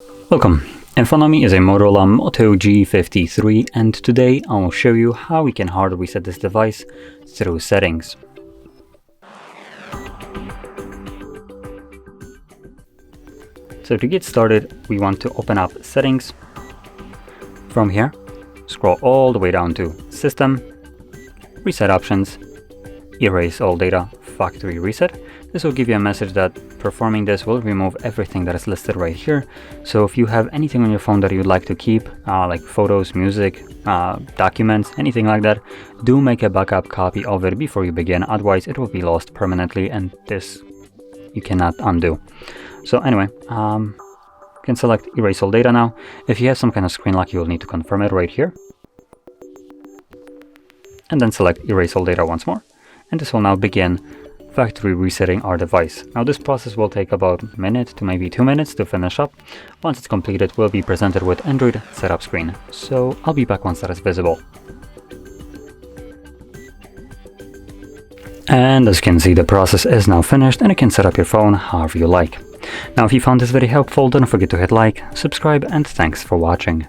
Welcome. In front of me is a Motorola Moto G53, and today I will show you how we can hard reset this device through settings. So to get started, we want to open up settings. From here, scroll all the way down to System, Reset Options, Erase All Data, Factory Reset. This will give you a message that performing this will remove everything that is listed right here. So if you have anything on your phone that you'd like to keep, like photos, music, documents, anything like that, do make a backup copy of it before you begin. Otherwise, it will be lost permanently, and this you cannot undo. So anyway, you can select Erase All Data now. If you have some kind of screen lock, you'll need to confirm it right here. And then select Erase All Data once more. And this will now begin factory resetting our device. Now this process will take about a minute to maybe 2 minutes to finish up. Once it's completed, we'll be presented with Android setup screen. So I'll be back once that is visible. And as you can see, the process is now finished and you can set up your phone however you like. Now if you found this very helpful, don't forget to hit like, subscribe, and thanks for watching.